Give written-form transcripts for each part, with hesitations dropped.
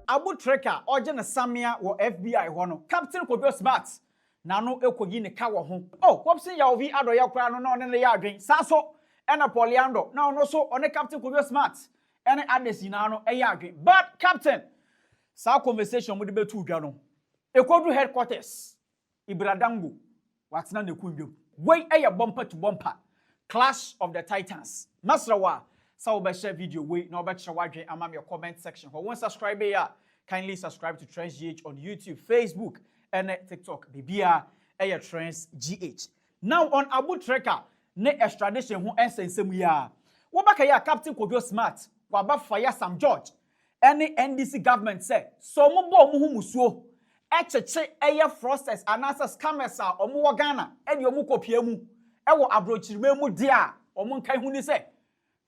Abu Trica oje na Samia wo FBI ho no Captain Kobe Smart na no ekogi ne ka wo ho oh Hopeson ya ovi adoye kra no na one ne ya adwen saso ena Poliando na ono so one Captain Kobe Smart ene adesi na no e ya adwen but Captain sa conversation mo de betu dwa no ekodu headquarters Ibradango watena ne kundwom wey eye bumper to bumper Clash of the Titans Masrawa so be share video we na obe share wadwe amam your comment section for one subscribe here kindly subscribe to Trends GH on YouTube, Facebook, and TikTok. Bibia Air Trends GH. Now on Abu Trica, ne extradition who ensensem ya. Wabaka ya Captain Kobe Smart, waba fire Sam George. Any NDC government say, so mo bo mu musuo. Echeche air frosters anasa scammers a omo wa Ghana, e di omo kopie mu. E wo abrochirime mu dia, omo nkai hu ni say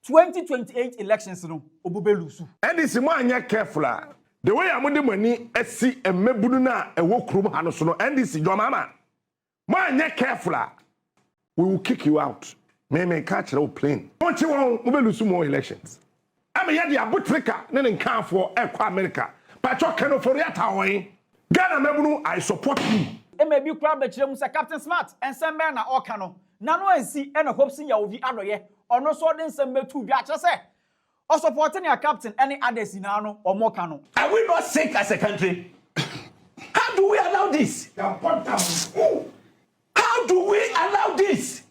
2028 elections no obubelusu. NDC mo anya careful. The way I'm the money, SC and Mebuna, a walk room, Hanosono, and this is your mama. Man, you're careful. We will kick you out. May catch no plane. Don't you want to lose more elections? I'm a yadi Abu Trica, then count for America. But you cannot for that away. Ghana Mebunu, I support you. It may be crab the Captain Smart and some men are all cano. Nano and see and a Hopeson ya ovi adoye, or no sword some two biacha say. Or supporting your captain any others in Ano or more cano. Are we not sick as a country? How do we allow this? How do we allow this?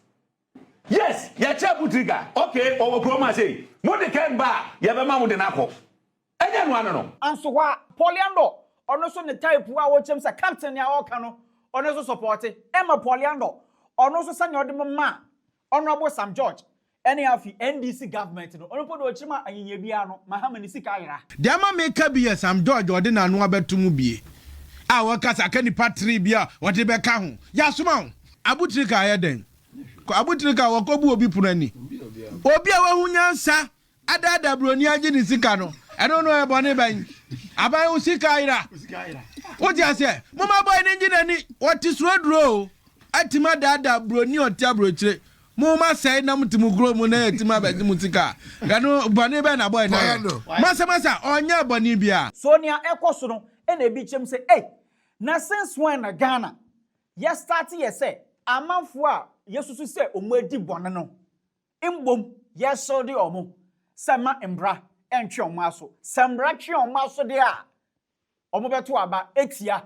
Yes, ya chabu trigger. Okay, over promise say. Mode can ba, ya be ma mode nako. Enya no ano no. Anso wa Poliando, or no so the type wa watchem sa captain ya all cano, or no so support Emma Poliando, or no so send your ma, Honorable Sam George. Any of the NDC government no ono podo chima anyeye bia no mahama ni sika ira de ama meka bia Sam George ode na no abetumu bie a wakasa ka ni patri bia wode be ka ho ya soma Abu Trica ayeden Abu Trica wakobu obi punani obi a wahunyansa adada broni age ni sika no eno no e bone ban aban o sika ira o ti ase mo ma boy ni nginani woti surodro atima dada broni otiabrochire Muma say na mutimu grow mu na etima be mutika. Gano bani be na boy na. Masa onya bani bia. Sonia ekoso no e na ebi chem say eh na since when na Ghana ye start ye say amanfo a yesusu say omo adi bone no. Imbom ye so de omo sama embra entwe omo aso. Sembra twe omo aso de a omo beto aba etia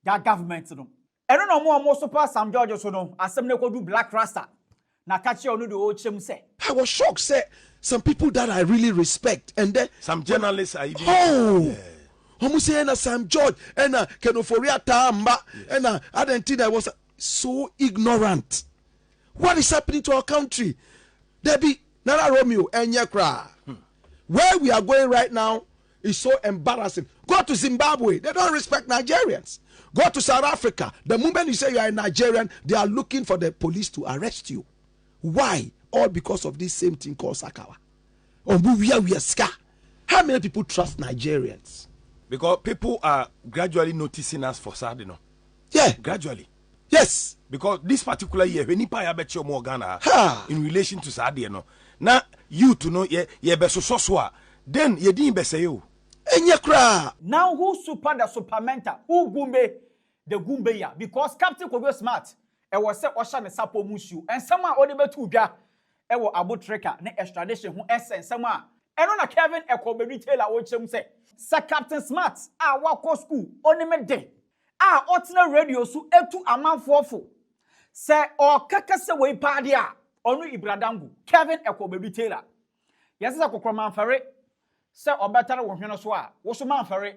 ya government no. Eno no omo super Sam George so no asem ne kodu Blakk Rasta. I was shocked. Say some people that I really respect, and then some journalists are even. Almost saying Sam George and Kenoforia Tamba and I didn't think I was so ignorant. What is happening to our country? There be Nara Romeo and Yakra. Where we are going right now is so embarrassing. Go to Zimbabwe, they don't respect Nigerians. Go to South Africa. The moment you say you are a Nigerian, they are looking for the police to arrest you. Why? All because of this same thing called Sakawa. How many people trust Nigerians? Because people are gradually noticing us for sad, you know. Yeah. Gradually. Yes. Because this particular year, when you pay a bet you more Ghana in relation to sad, you know. Now, you to know, ye be so then ye didn't be say you. Now who super the supermenta? Who gumbe the gumbe ya? Because Captain Kobe Smart. E was say Osha ne sapo musu and someone odi betu dwa e wo Abu Trica ne extradition ho essence someone eno na Kevin Ekobe retailer wo chem say Captain Smart a wako school oni me de a otena radio so etu amanfofo say o kaka se we paade a onu Ibradango Kevin Ekobe retailer yes say kokro manfare say obetare wo hweno so a wo so manfare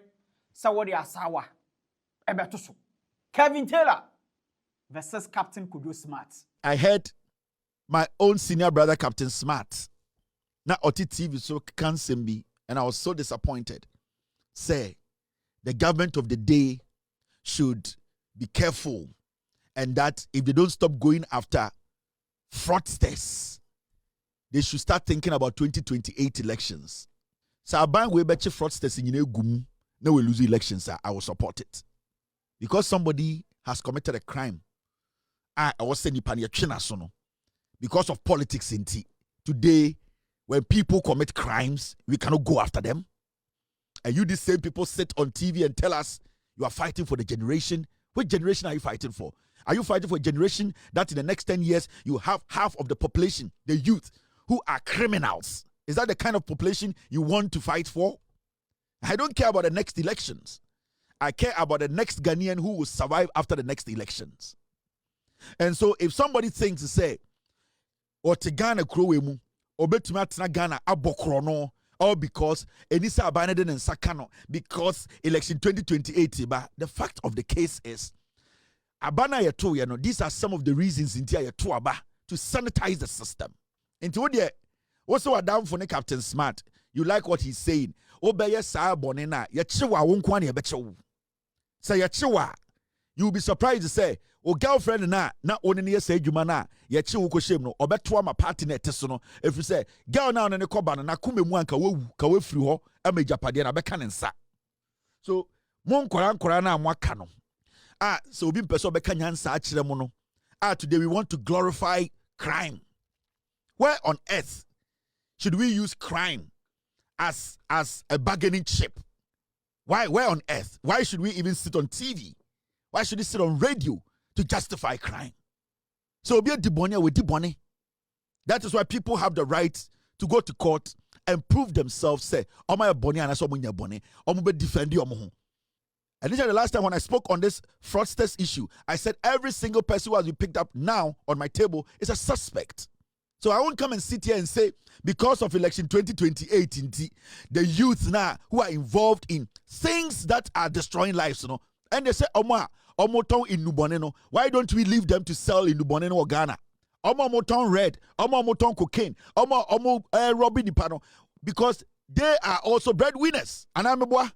say wo de asawa e beto so Kevin Taylor versus Captain Kobe Smart. I heard my own senior brother, Captain Smart. Now, OT TV so can't be, and I was so disappointed. Say, the government of the day should be careful, and that if they don't stop going after fraudsters, they should start thinking about 2028 elections. So, I buy way better fraudsters in Gum. Now we lose elections. I will support it because somebody has committed a crime. I was saying because of politics in tea. Today, when people commit crimes, we cannot go after them. And you, these same people, sit on TV and tell us you are fighting for the generation. Which generation are you fighting for? Are you fighting for a generation that in the next 10 years, you have half of the population, the youth, who are criminals? Is that the kind of population you want to fight for? I don't care about the next elections. I care about the next Ghanaian who will survive after the next elections. And so if somebody thinks to say, or to Ghana krowemu, or betumatna Ghana abokrono, or because Enisa Abaneden and Sakano, because election 2028, but the fact of the case is, Abana Yato, you know, these are some of the reasons in Tia Yatuaba to sanitize the system. Into what you also down for the Captain Smart, you like what he's saying. Obey sa bonena, yachiwa wonkwane becho. Say yachiwa, you'll be surprised to say, o girlfriend na only say jumana, yachi wuko shame no, obetua ma party net tesono. If you say, girl now ne koba na kume mwanka kawe free ho, ame japade na beka nensa. So, mon koran na mwaka no. So being person beka nyansa achire mo no. Today we want to glorify crime. Where on earth should we use crime as a bargaining chip? Why? Where on earth? Why should we even sit on TV? Why should we sit on radio to justify crime? So be a debonia with debonny. That is why people have the right to go to court and prove themselves. Say, "Oh my bonny and I saw my bonny. I'm be defend you." And this is the last time when I spoke on this fraudsters issue. I said every single person who has been picked up now on my table is a suspect. So I won't come and sit here and say, because of election 2028, the youth now who are involved in things that are destroying lives, you know, and they say, Omoton in Nuboneno, why don't we leave them to sell in Nuboneno or Ghana? Omoton red, Omoton cocaine, Robin Nipano, because they are also breadwinners. And I'm a boy.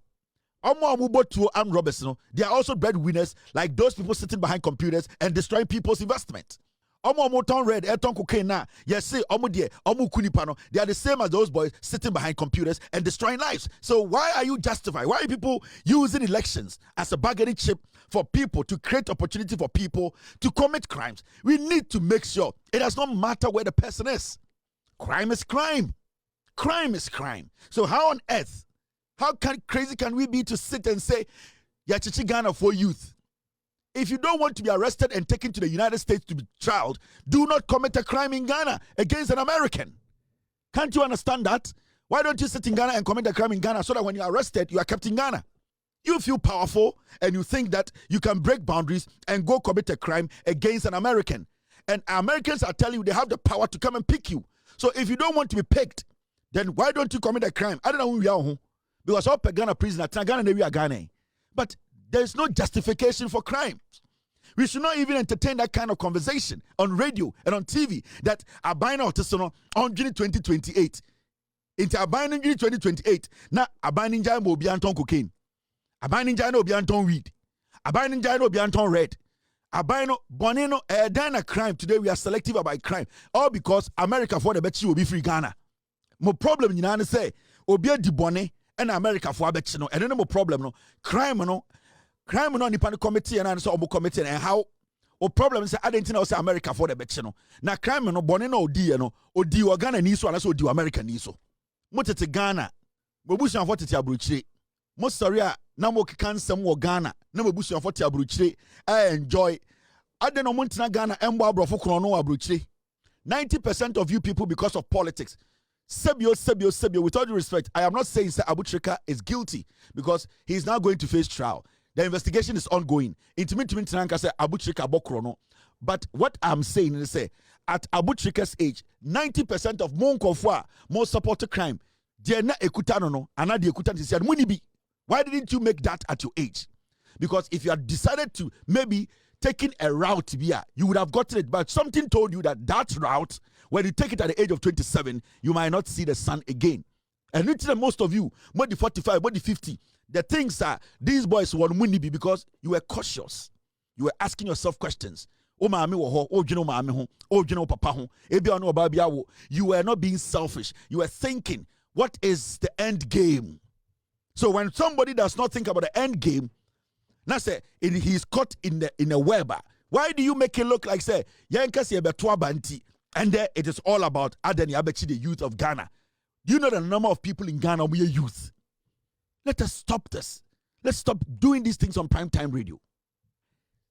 To armed robbers, you know, they are also breadwinners, like those people sitting behind computers and destroying people's investment. Omo red, Elton cocaine na. Yes, say omu kunipano. They are the same as those boys sitting behind computers and destroying lives. So why are you justified? Why are people using elections as a bargaining chip for people to create opportunity for people to commit crimes? We need to make sure it does not matter where the person is. Crime is crime. Crime is crime. So how on earth, how crazy can we be to sit and say, Yachichi Ghana for youth? If you don't want to be arrested and taken to the United States to be tried, do not commit a crime in Ghana against an American. Can't you understand that? Why don't you sit in Ghana and commit a crime in Ghana so that when you're arrested, you are kept in Ghana? You feel powerful and you think that you can break boundaries and go commit a crime against an American. And Americans are telling you they have the power to come and pick you. So if you don't want to be picked, then why don't you commit a crime? I don't know who we are. Because all Ghana prisoner, Ghana we are Ghana. But there is no justification for crime. We should not even entertain that kind of conversation on radio and on TV that are buying out on June 2028. Into a binding June 2028. Now, a binding giant will be Anton cocaine. A binding giant will be Anton weed. A binding giant will be Anton red. A binding bonino a crime. Today we are selective about crime. All because America for the bet will be free Ghana. More problem you know say Obia di bonne and America for bet no and no problem no crime no nipa committee and so obo committee and how o problem say Argentina say America for the bet no na crime no bonne no odi o Ghana ni so and so odi America ni so motete Ghana mobusu afo tete abrochire mo sorry a na mo keka nsem wo Ghana na mobusu afo tete abrochire enjoy ade no montina Ghana embo abrofo kro no abrochire 90% of you people because of politics. Sebio, with all due respect, I am not saying that Abu Trica is guilty because he is now going to face trial. The investigation is ongoing. But what I'm saying is say, at Abu Trica's age, 90% of Monkofwa, more support to crime. Why didn't you make that at your age? Because if you had decided to maybe taking a route here, you would have gotten it. But something told you that route, when you take it at the age of 27, you might not see the sun again. And literally most of you, more than 45, more than 50, the things are, these boys were money because you were cautious. You were asking yourself questions. You were not being selfish. You were thinking, what is the end game? So when somebody does not think about the end game, now say he's caught in a web. Why do you make it look like say Yankas banti? And there it is all about Adani Abechi, the youth of Ghana. Do you know the number of people in Ghana, we are youth? Let us stop this. Let's stop doing these things on primetime radio.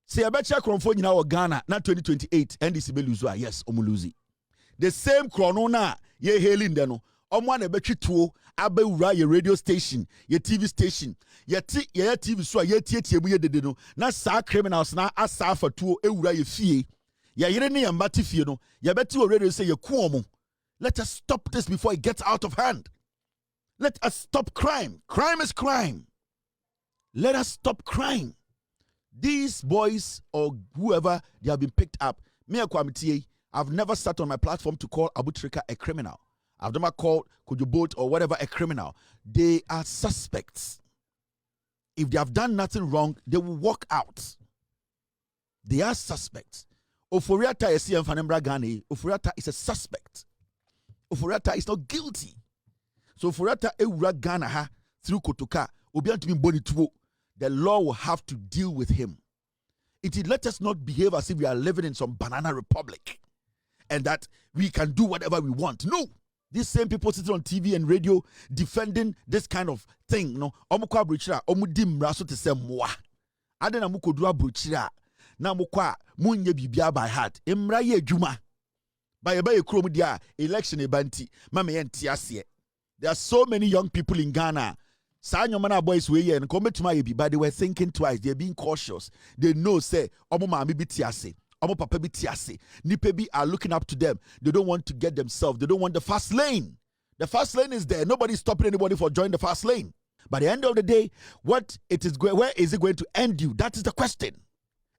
Say, I bet you Kronfo in our Ghana, not 2028, NDC Beluzua, yes, Omuluzi. The same Kronona, ye hailing deno. Omwan a betri tuo, abe ura ye radio station, ye TV station, ye TV so ye ye de no. Na sa criminals na asa for tuo e ura ye fie. Ye yere ne yambati fie no. Ye beti o radio say ye kuomo. Let us stop this before it gets out of hand. Let us stop crime. Crime is crime. Let us stop crime. These boys or whoever, they have been picked up. Me Kwamitie, I've never sat on my platform to call Abu Trica a criminal. I've never called Kujubot or whatever a criminal. They are suspects. If they have done nothing wrong, they will walk out. They are suspects. Oforiata is here in Fanembra Ghana. Oforiata is a suspect. Oforiata is not guilty. So Oforiata Eura Ghana ha through Kotoka. Obian to be body to. The law will have to deal with him. Let us not behave as if we are living in some banana republic and that we can do whatever we want. No. These same people sitting on TV and radio defending this kind of thing. No. Omukwa bruchira, omudim raso te se mwa. Ade na mukodua bruchira. Na mukwa munye bibia by heart. Emra ye juma. Ba ye krom dia election ebanti. Mama ye ntiase. There are so many young people in Ghana. Sanyomana boys we and come to my but they were thinking twice. They're being cautious. They know say omo mami bitiase, omo papa bitiase. Nipebi are looking up to them. They don't want to get themselves. They don't want the fast lane. The fast lane is there. Nobody's stopping anybody for joining the fast lane. By the end of the day, where is it going to end you? That is the question.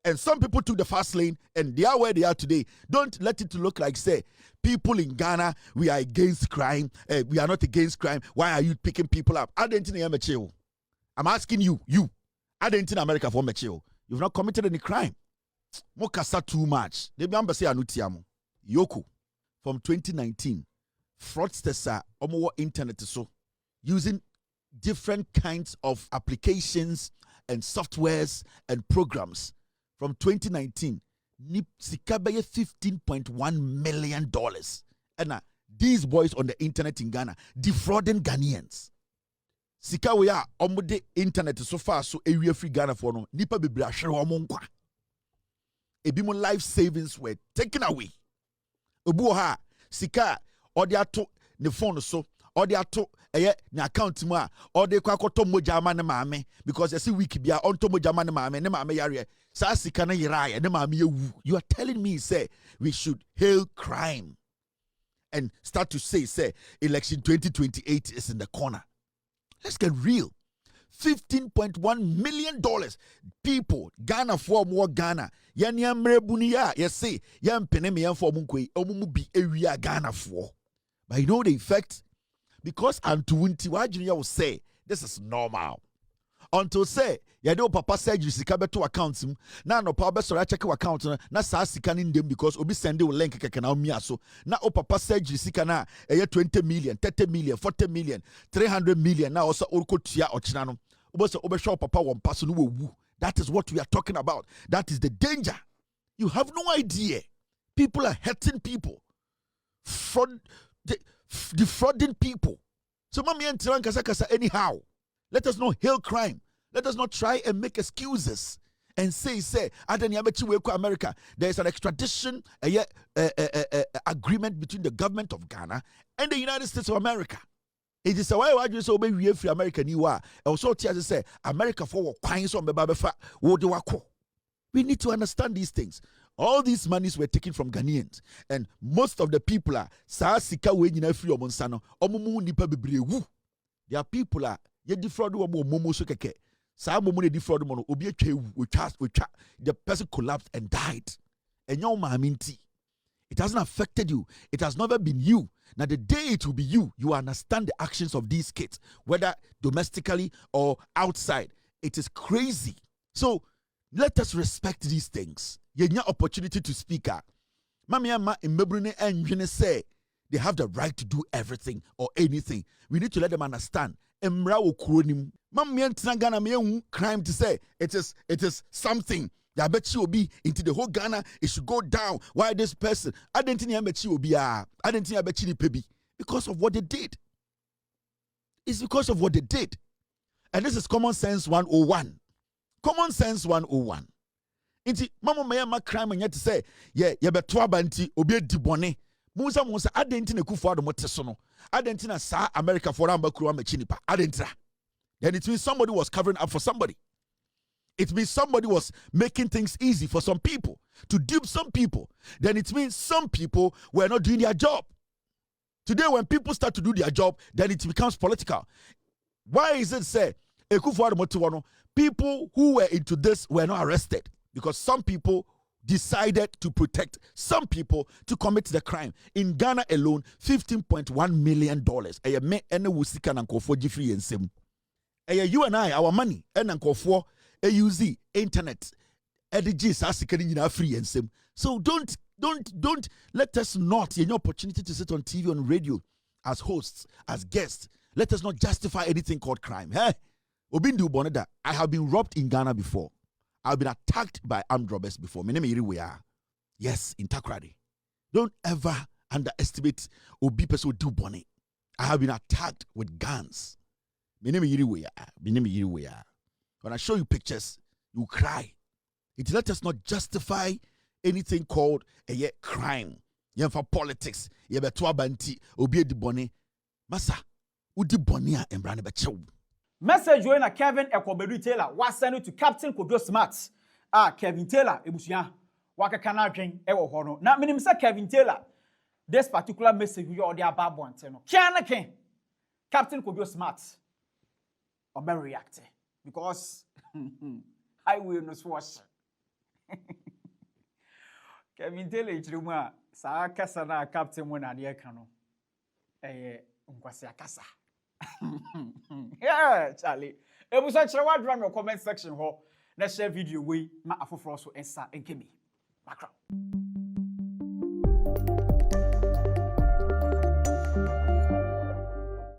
And some people took the fast lane and they are where they are today. Don't let it look like, say, people in Ghana, we are against crime. We are not against crime. Why are you picking people up? I'm asking you. I didn't in America for Mechio. You've not committed any crime. Mokasa too much. Yoko from 2019. Fraudsters are on internet so using different kinds of applications and softwares and programs. From 2019, Sikabaye $15.1 million. And these boys on the internet in Ghana defrauding Ghanaians. Sikawaya omude internet so far so area free Ghana for no nipa bebre ahwere omonkwa. Ebimo life savings were taken away. Obu ha sika odi ato ne phone so odi ato ne account mu a odi kwa koto moja ama ne maame because you see week bia onto moja ama ne maame yare sa sika na yiraye ne maame yewu. You are telling me say we should hail crime and start to say election 2028 is in the corner. Let's get real. $15.1 million. People, Ghana for more Ghana. Yanyamre bunia, yes say, yam penemian for munkwe, omubi area Ghana for. But you know the effect? Because Antuwinti Wajuniya will say, this is normal. Until say, yado papa said you sika beto accounts na no papa so check account na sa sika ni ndem because obi send you link keke na omia so na o papa said you sika na 20 million 30 million 40 million 300 million na also orkotua ochina no obo so obe show papa one pass no wu. That is what we are talking about. That is the danger. You have no idea. People are hurting people, defrauding people. So mami entiran kasa anyhow. Let us not hail crime. Let us not try and make excuses and say, America, there is an extradition agreement between the government of Ghana and the United States of America. It is a why you say we free America you are. Also, say America for we need to understand these things. All these monies were taken from Ghanaians, and most of the people are free There are people are defraud momo so keke. Sa momo ne defraud mono obi atwa the person collapsed and died. Enyo maaminti. It hasn't affected you. It has never been you. Now the day it will be you, you understand the actions of these kids, whether domestically or outside. It is crazy. So let us respect these things. Yenya opportunity to speak. Mami ama imbebrune enjene say they have the right to do everything or anything. We need to let them understand. Emra okronim. Mami entina Ghana me crime to say it is something. I bet you will be into the whole Ghana. It should go down. Why this person? I didn't think I bet you will be. I didn't think I bet you pebi because of what they did. It's because of what they did. And this is common sense 101. Common sense 101. Inti mama maya crime and yet to say, yeah, beto abanti obi di bone. Musa adenti ne kufu ado moteso no. Adenti na sa America for amba kuru amba chinipa. Adentra. Then it means somebody was covering up for somebody. It means somebody was making things easy for some people, to dupe some people. Then it means some people were not doing their job. Today, when people start to do their job, then it becomes political. Why is it say people who were into this were not arrested? Because some people decided to protect some people to commit the crime. In Ghana alone, $15.1 million. You and I, our money, and use internet, free and same. So don't let us not any opportunity to sit on TV, on radio, as hosts, as guests. Let us not justify anything called crime. Hey, Obindu Boneda, I have been robbed in Ghana before. I've been attacked by armed robbers before. Yes, in Takrady. Don't ever underestimate Obi person do bonnet. I have been attacked with guns. When I show you pictures, you cry. It let us not justify anything called a crime. For politics. Beto abanti obi di bonnet. Masa, udi bonia embrane bechew. Message when a Kevin Ekobedu Taylor was sent to Captain Kojo Smart. Kevin Taylor, Ebusia, Waka Canadrin, Ewo Hono. Now, minimum say Kevin Taylor. This particular message we already about one. Kiana Captain Kojo Smart. Or very reactive. Because I will not wash. Kevin Taylor, Ichiruma, Sa Kasana, Captain Wona, the Ekano. Kasa. Yeah, Charlie. It was actually what run your comment section. Let's share video. We ma afofro so ensa enkemi. Background.